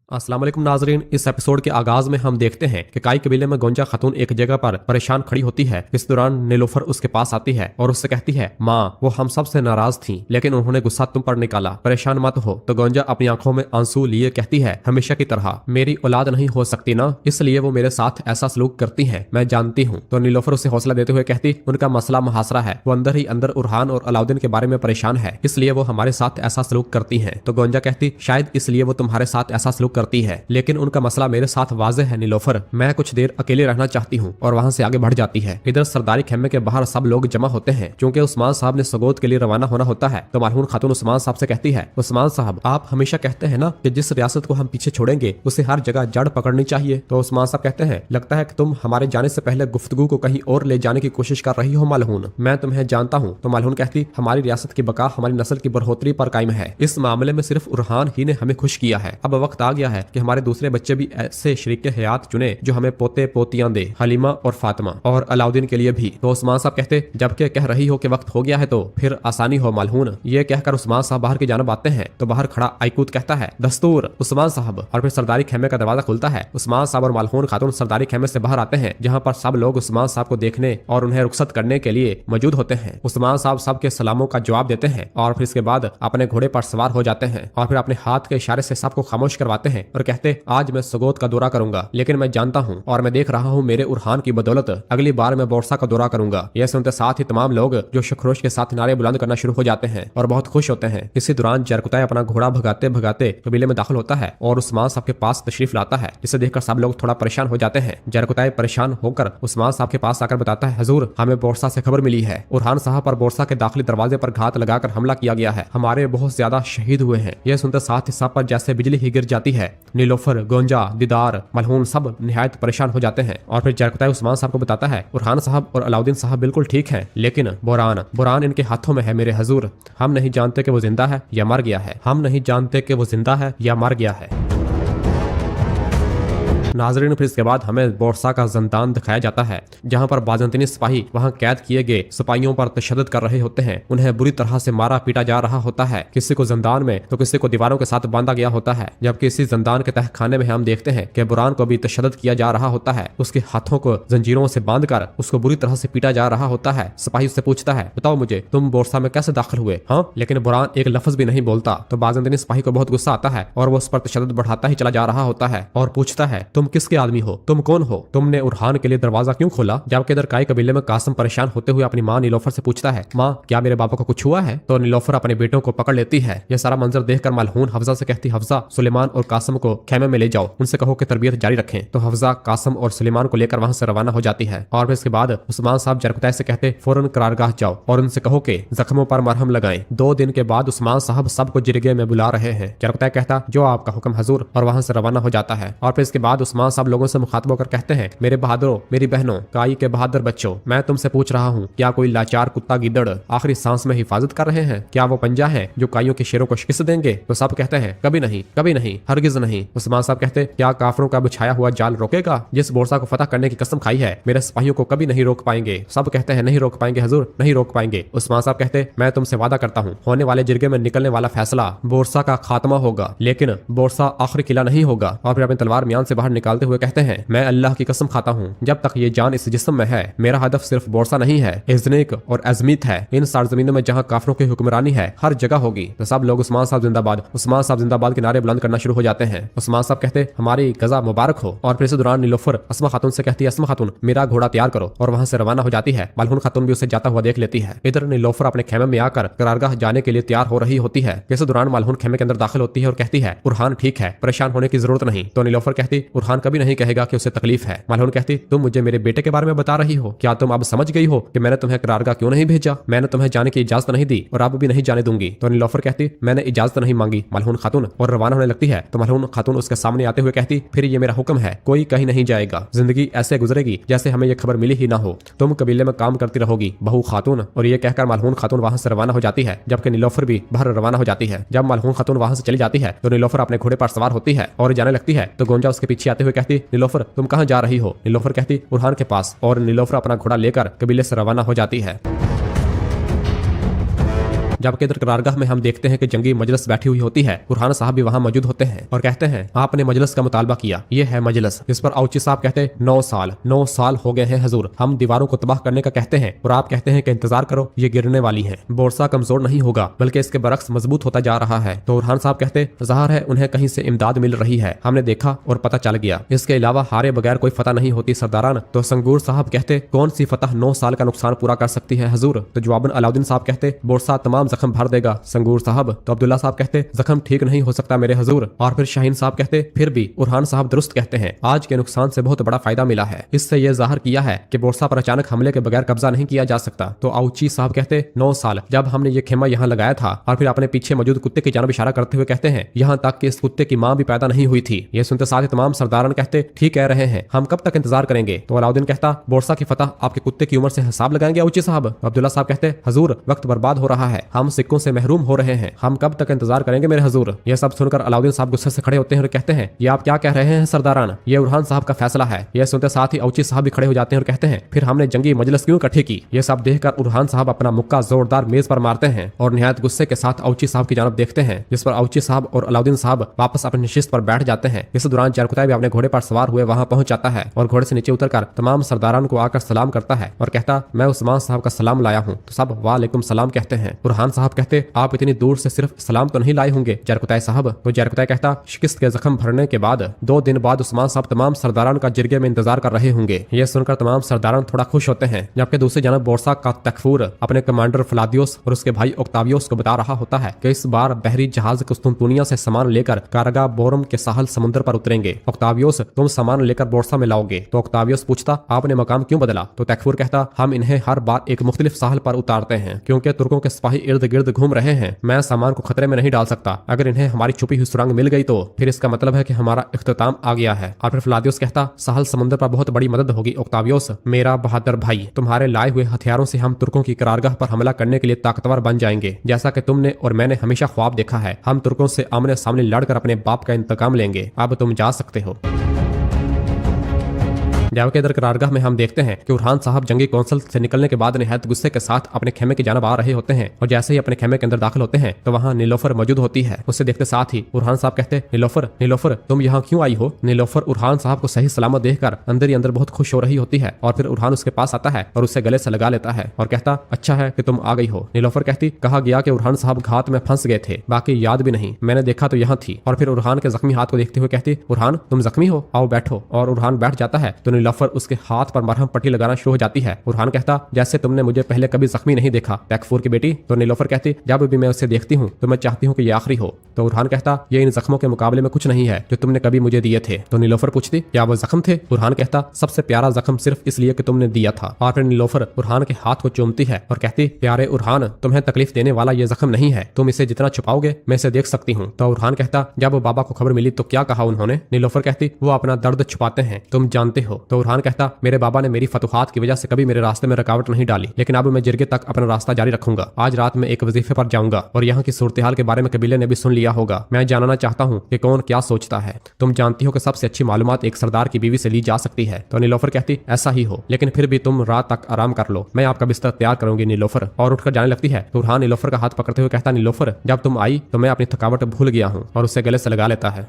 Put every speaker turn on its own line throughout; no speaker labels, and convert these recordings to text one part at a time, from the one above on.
अस्सलाम वालेकुम नाजरीन। इस एपिसोड के आगाज में हम देखते हैं कि काई कबीले में गोंजा खातून एक जगह पर परेशान खड़ी होती है। इस दौरान नीलोफर उसके पास आती है और उससे कहती है, माँ वो हम सब से नाराज थी लेकिन उन्होंने गुस्सा तुम पर निकाला, परेशान मत हो। तो गोंजा अपनी आंखों में आंसू लिए कहती है, हमेशा की तरह मेरी औलाद नहीं हो सकती ना, इसलिए वो मेरे साथ ऐसा सलूक करती है, मैं जानती हूँ। तो नीलोफर उसे हौसला देते हुए कहती, उनका मसला मुहासरा है, वो अंदर ही अंदर उरहान और अलाउद्दीन के बारे में परेशान है, इसलिए वो हमारे साथ ऐसा सलूक करती है। तो गोंजा कहती, शायद इसलिए वो तुम्हारे साथ ऐसा सलूक करती है, लेकिन उनका मसला मेरे साथ वाज़ेह है नीलोफर, मैं कुछ देर अकेले रहना चाहती हूँ। और वहाँ से आगे बढ़ जाती है। इधर सरदारी खेमे के बाहर सब लोग जमा होते हैं क्योंकि उस्मान साहब ने सगोत के लिए रवाना होना होता है। तो मरहून खातून उस्मान साहब से कहती है, उस्मान साहब आप हमेशा कहते हैं ना कि जिस रियासत को हम पीछे छोड़ेंगे उसे हर जगह जड़ पकड़नी चाहिए। तो उस्मान साहब कहते हैं, लगता है कि तुम हमारे जाने से पहले गुफ्तगू को कहीं और ले जाने की कोशिश कर रही हो मलहून, मैं तुम्हें जानता हूँ। तो मलहून कहती, हमारी रियासत की बका हमारी नस्ल की बढ़ोतरी पर कायम है, इस मामले में सिर्फ उरहान ही ने हमें खुश किया है, अब वक्त आ गया है कि हमारे दूसरे बच्चे भी ऐसे शरीके हयात चुने जो हमें पोते पोतियां दे, हलीमा और फातिमा और अलाउद्दीन के लिए भी। तो उस्मान साहब कहते, जबकि कह रही हो कि वक्त हो गया है तो फिर आसानी हो मलहून। ये कहकर उस्मान साहब बाहर की जानब आते हैं तो बाहर खड़ा आइकूत कहता है, दस्तूर उस्मान साहब। और फिर सरदारी खेमे का दरवाजा खुलता है। उस्मान साहब और मलहून खातून सरदारी खेमे से बाहर आते हैं जहाँ पर सब लोग उस्मान साहब को देखने और उन्हें रुखसत करने के लिए मौजूद होते हैं। उस्मान साहब सबके सलामों का जवाब देते हैं और फिर इसके बाद अपने घोड़े पर सवार हो जाते हैं और फिर अपने हाथ के इशारे से सबको खामोश करवाते हैं और कहते, आज मैं सगोत का दौरा करूंगा, लेकिन मैं जानता हूँ और मैं देख रहा हूँ मेरे उरहान की बदौलत अगली बार मैं बोरसा का दौरा करूंगा। यह सुनते साथ ही तमाम लोग जो शखरोश के साथ नारे बुलंद करना शुरू हो जाते हैं और बहुत खुश होते हैं। इसी दौरान जरकुताई अपना घोड़ा भगाते भगाते कबीले में दाखिल होता है और उस्मान साहब के पास तशरीफ लाता है, जिसे देखकर सब लोग थोड़ा परेशान हो जाते हैं। जरकुताई परेशान होकर उस्मान साहब के पास आकर बताता है, हजूर हमें बोरसा से खबर मिली है, उरहान साहब पर बोरसा के दाखिली दरवाजे पर घात लगाकर हमला किया गया है, हमारे बहुत ज्यादा शहीद हुए हैं। यह सुनते साथ ही सब पर जैसे बिजली ही गिर जाती है। नीलोफर, गोंजा, दीदार, मलहून सब निहायत परेशान हो जाते हैं। और फिर जरकुताई उस्मान साहब को बताता है, उरहान साहब और अलाउद्दीन साहब बिल्कुल ठीक हैं, लेकिन बुरान इनके हाथों में है मेरे हजूर, हम नहीं जानते कि वो जिंदा है या मर गया है, हम नहीं जानते कि वो जिंदा है या मर गया है। नाजरीन, फिर इसके बाद हमें बोरसा का जंदान दिखाया जाता है जहां पर बाजंतीनी सिपाही वहां कैद किए गए सिपाहियों पर तशद्दुद कर रहे होते हैं, उन्हें बुरी तरह से मारा पीटा जा रहा होता है, किसी को जंदान में तो किसी को दीवारों के साथ बांधा गया होता है। जबकि इसी जंदान के तहखाने में हम देखते हैं कि बुरान को भी तशद्दुद किया जा रहा होता है, उसके हाथों को जंजीरों से बांधकर उसको बुरी तरह से पीटा जा रहा होता है। सिपाही उससे पूछता है, बताओ मुझे तुम बोरसा में कैसे दाखिल हुए? हाँ, लेकिन बुरान एक लफ्ज भी नहीं बोलता। तो बाजंतीनी सिपाही को बहुत गुस्सा आता है और वो उस पर तशद्दुद बढ़ाता ही चला जा रहा होता है और पूछता है, तुम किसके आदमी हो, तुम कौन हो, तुमने उरहान के लिए दरवाजा क्यों खोला? जबकि इधर काई कबीले में कासिम परेशान होते हुए अपनी माँ नीलोफर से पूछता है, माँ क्या मेरे बाबा को कुछ हुआ है? तो नीलोफर अपने बेटों को पकड़ लेती है। यह सारा मंजर देखकर मलहून हफ्जा से कहती, हफ्जा सुलेमान और कासिम को खेमे में ले जाओ, उनसे कहो कि तरबियत जारी रखें। तो हफ्जा कासिम और सुलेमान को लेकर वहां से रवाना हो जाती है। और फिर इसके बाद उस्मान साहब जरकुताई से कहते, फौरन करारगाह जाओ और उनसे कहो कि जख्मों पर मरहम लगाएं। 2 दिन के बाद उस्मान साहब सबको जिरगे में बुला रहे हैं। जरकुताई कहता, जो आपका हुक्म हजूर, और वहां से रवाना हो जाता है। और फिर इसके बाद उस्मान साहब लोगों से मुखातब होकर कहते हैं, मेरे बहादुरों, मेरी बहनों, काई के बहादुर बच्चों, मैं तुमसे पूछ रहा हूँ, क्या कोई लाचार कुत्ता गिद्दड़ आखिरी सांस में हिफाजत कर रहे हैं? क्या वो पंजा है जो काइयों के शेरों को शिकस्त देंगे? तो सब कहते हैं, कभी नहीं, कभी नहीं, हरगिज नहीं। उस्मान साहब कहते, क्या काफरों का बिछाया हुआ जाल रोकेगा? जिस बोरसा को फतह करने की कसम खाई है मेरे सिपाहियों को कभी नहीं रोक पाएंगे। सब कहते हैं, नहीं रोक पाएंगे हजूर, नहीं रोक पाएंगे। उस्मान साहब कहते, मैं तुमसे वादा करता हूँ, होने वाले जिरगे में निकलने वाला फैसला बोरसा का खात्मा होगा, लेकिन बोरसा आखिरी किला नहीं होगा। और फिर अपनी तलवार म्यान से बाहर निकालते हुए कहते हैं, मैं अल्लाह की कसम खाता हूँ, जब तक ये जान इस जिस्म में है मेरा हदफ सिर्फ बोरसा नहीं है, इज़्निक और अजमीत है। इन सरजमीनों में जहाँ काफरों की हुक्मरानी है हर जगह होगी। तो सब लोग उस्मान साहब जिंदाबाद, उस्मान साहब जिंदाबाद के नारे बुलंद करना शुरू हो जाते हैं। उस्मान साहब कहते, हमारी गजा मुबारक हो। और फिर इस दौरान नीलोफर अस्मा खातून से कहती है, अस्मा खातून मेरा घोड़ा तैयार करो, और वहां से रवाना हो जाती है। मलहून खातून भी उसे जाता हुआ देख लेती है। इधर नीलोफर अपने खेमे में आकर करारगाह जाने के लिए तैयार हो रही होती है। इस दौरान मलहून खेमे के अंदर दाखिल होती है और कहती है, उरहान ठीक है, परेशान होने की जरूरत नहीं। तो नीलोफर कहती, उरहान कभी नहीं कहेगा कि उसे तकलीफ है। मलहून कहती, तुम मुझे मेरे बेटे के बारे में बता रही हो, क्या तुम अब समझ गई हो कि मैंने तुम्हें करारगाह क्यों नहीं भेजा? मैंने तुम्हें जाने की इजाजत नहीं दी और अब भी नहीं जाने दूंगी। तो नीलोफर कहती, मैंने इजाजत नहीं मांगी मलहून खातून, और रवाना होने लगती है। तो मलहून खातून उसके सामने आते हुए कहती, फिर ये मेरा हुक्म है, कोई कहीं नहीं जाएगा, जिंदगी ऐसे गुजरेगी जैसे हमें ये खबर मिली ही ना हो, तुम कबीले में काम करती रहोगी बहू खातून। और ये कहकर मलहून खातून वहां से रवाना हो जाती है, जबकि नीलोफर भी बाहर रवाना हो जाती है। जब मलहून खातून वहां से चली जाती है तो नीलोफर अपने घोड़े पर सवार होती है और जाने लगती है। तो गोंजा उसके पीछे आते हुए कहती, नीलोफर तुम कहाँ जा रही हो? नीलोफर कहती, उरहान के पास। और नीलोफर अपना घोड़ा लेकर कबीले से रवाना हो जाती है। जबकि इधर करारगाह में हम देखते हैं कि जंगी मजलिस बैठी हुई होती है। बुरहान साहब भी वहाँ मौजूद होते हैं और कहते हैं आपने मजलिस का मुतालबा किया, ये है मजलिस। इस पर औची साहब कहते 9 साल हो गए हैं हजूर, हम दीवारों को तबाह करने का कहते हैं और आप कहते हैं कि इंतजार करो, ये गिरने वाली है। बोरसा कमजोर नहीं होगा बल्कि इसके बरक्स मजबूत होता जा रहा है। तो बुरहान साहब कहते ज़ाहिर है उन्हें कहीं से इमदाद मिल रही है, हमने देखा और पता चल गया। इसके अलावा हारे बगैर कोई फतह नहीं होती सरदारान। तो संगूर साहब कहते कौन सी फतह 9 साल का नुकसान पूरा कर सकती है हजूर। तो जवाबन अलाउद्दीन साहब कहते बोरसा तमाम जख्म भर देगा संगूर साहब। तो अब्दुल्ला साहब कहते जख्म ठीक नहीं हो सकता मेरे हजूर। और फिर शाहीन साहब कहते फिर भी बुरहान साहब दुरुस्त कहते हैं आज के नुकसान से बहुत बड़ा फायदा मिला है। इससे यह जाहिर किया है कि बोरसा पर अचानक हमले के बगैर कब्जा नहीं किया जा सकता। तो औची साहब कहते 9 साल जब हमने ये खेमा यहाँ लगाया था। और फिर अपने पीछे मौजूद कुत्ते की जानब इशारा करते हुए कहते हैं यहाँ तक कि इस कुत्ते की माँ भी पैदा नहीं हुई थी। ये सुनते साथ ही तमाम सरदारान कहते ठीक कह रहे हैं, हम कब तक इंतजार करेंगे। तो अलाउद्दीन कहता बोरसा की फतह आपके कुत्ते की उम्र से हिसाब लगाएंगे औची साहब। अब्दुल्ला साहब कहते हजूर वक्त बर्बाद हो रहा है, हम सिक्कों से महरूम हो रहे हैं, हम कब तक इंतजार करेंगे मेरे हजूर। ये सब सुनकर अलाउद्दीन साहब गुस्से से खड़े होते हैं और कहते हैं ये आप क्या कह रहे हैं सरदारान, ये बुरहान साहब का फैसला है। यह सुनते साथ ही औची साहब भी खड़े हो जाते हैं और कहते हैं फिर हमने जंगी मजलिस क्यों इकट्ठी की। ये सब देखकर बुरहान साहब अपना मुक्का जोरदार मेज पर मारते हैं और निहायत गुस्से के साथ औची साहब की जानब देखते हैं, जिस पर औची साहब और अलाउद्दीन साहब वापस अपनी नशिस्त पर बैठ जाते हैं। इस दौरान चरकुताई भी अपने घोड़े पर सवार हुए वहां पहुंच जाता है और घोड़े से नीचे उतरकर तमाम सरदारान को आकर सलाम करता है और कहता मैं उस्मान साहब का सलाम लाया हूँ। तो सब वालेकुम सलाम कहते हैं। बुरहान साहब कहते आप इतनी दूर से सिर्फ सलाम तो नहीं लाए होंगे जरकुताई साहब। तो जरकुताई कहता शिकस्त के जख्म भरने के बाद 2 दिन बाद उस्मान साहब तमाम सरदारान का जिरगे में इंतजार कर रहे होंगे। यह सुनकर तमाम सरदारान थोड़ा खुश होते हैं, जबकि दूसरी जानब बोरसा का तकफूर अपने कमांडर फलादियोस और उसके भाई ओक्टावियोस को बता रहा होता है कि इस बार बहरी जहाज कुस्तुनतुनिया से सामान लेकर कारगा बोरम के साहल समुद्र पर उतरेंगे। ओक्टावियोस तुम सामान लेकर बोरसा में लाओगे। तो ओक्टावियोस पूछता आपने मकाम क्यों बदला। तो तकफूर कहता हम इन्हें हर बार एक मुख्तलिफ साहल पर उतारते हैं क्योंकि तुर्कों के सिपाही इर्द गिर्द घूम रहे हैं, मैं सामान को खतरे में नहीं डाल सकता। अगर इन्हें हमारी छुपी हुई सुरंग मिल गई तो फिर इसका मतलब है कि हमारा इख्तिताम आ गया है। और फिर फलादियोस कहता साहल समुद्र पर बहुत बड़ी मदद होगी ओक्टावियोस मेरा बहादुर भाई, तुम्हारे लाए हुए हथियारों से हम तुर्कों की करारगाह पर हमला करने के लिए ताकतवर बन जाएंगे, जैसा कि तुमने और मैंने हमेशा ख्वाब देखा है। हम तुर्कों से आमने सामने लड़कर अपने बाप का इंतकाम लेंगे, अब तुम जा सकते हो। जबकि इधर करारगाह में हम देखते हैं कि बुरहान साहब जंगी कौंसल से निकलने के बाद निहायत गुस्से के साथ अपने खेमे की जानब आ रहे होते हैं और जैसे ही अपने खेमे के अंदर दाखिल होते हैं तो वहाँ नीलोफर मौजूद होती है। उससे देखते साथ ही बुरहान साहब कहते नीलोफर नीलोफर तुम यहाँ क्यों आई हो। नीलोफर बुरहान साहब को सही सलामत देखकर अंदर ही अंदर बहुत खुश हो रही होती है और फिर बुरहान उसके पास आता है और उससे गले से लगा लेता है और कहता अच्छा है कि तुम आ गई हो। नीलोफर कहती कहा गया कि बुरहान साहब घात में फंस गए थे, बाकी याद भी नहीं, मैंने देखा तो यहाँ थी। और फिर बुरहान के जख्मी हाथ को देखते हुए कहती बुरहान तुम जख्मी हो, आओ बैठो। और बुरहान बैठ जाता है तो नीलोफर उसके हाथ पर मरहम पट्टी लगाना शुरू हो जाती है। बुरहान कहता जैसे तुमने मुझे पहले कभी जख्मी नहीं देखा तकफूर की बेटी। तो नीलोफर कहती जब भी मैं उसे देखती हूँ तो मैं चाहती हूँ कि ये आखिरी हो। तो बुरहान कहता ये इन जख्मों के मुकाबले में कुछ नहीं है जो तुमने कभी मुझे दिए थे। तो नीलोफर पूछती क्या वो जख्म थे। बुरहान कहता सबसे प्यारा जख्म सिर्फ इसलिए कि तुमने दिया था। और फिर नीलोफर बुरहान के हाथ को चूमती है और कहती प्यारे बुरहान तुम्हें तकलीफ देने वाला ये जख्म नहीं है, तुम इसे जितना छुपाओगे मैं इसे देख सकती हूँ। तो बुरहान कहता जब वो बाबा को खबर मिली तो क्या कहा उन्होंने। नीलोफर कहती वो अपना दर्द छुपाते हैं, तुम जानते हो। तो बुरहान कहता मेरे बाबा ने मेरी फतुहात की वजह से कभी मेरे रास्ते में रुकावट नहीं डाली, लेकिन अब मैं जिरगे तक अपना रास्ता जारी रखूंगा। आज रात में एक वजीफे पर जाऊंगा और यहाँ की सूरत हाल के बारे में कबीले ने भी सुन लिया होगा। मैं जानना चाहता हूँ कि कौन क्या सोचता है। तुम जानती हो कि सबसे अच्छी मालूमात एक सरदार की बीवी से ली जा सकती है। तो नीलोफर कहती ऐसा ही हो, लेकिन फिर भी तुम रात तक आराम कर लो, मैं आपका बिस्तर तैयार करूंगी। नीलोफर और उठकर जाने लगती है। तो बुरहान नीलोफर का हाथ पकड़ते हुए कहता नीलोफर जब तुम आई तो मैं अपनी थकावट भूल गया हूँ, और उससे गले से लगा लेता है।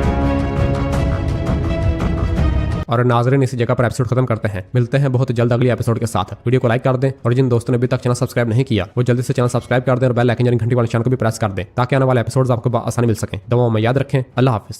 और नाज़रीन इसी जगह पर एपिसोड खत्म करते हैं, मिलते हैं बहुत जल्द अगली एपिसोड के साथ। वीडियो को लाइक कर दें और जिन दोस्तों ने अभी तक चैनल सब्सक्राइब नहीं किया वो जल्दी से चैनल सब्सक्राइब कर दें और बेल आइकन यानी घंटी वाले निशान को भी प्रेस कर दें ताकि आने वाले एपिसोड्स आपको आसानी मिल सकें। दुआओं में याद रखें। अल्लाह हाफिज़।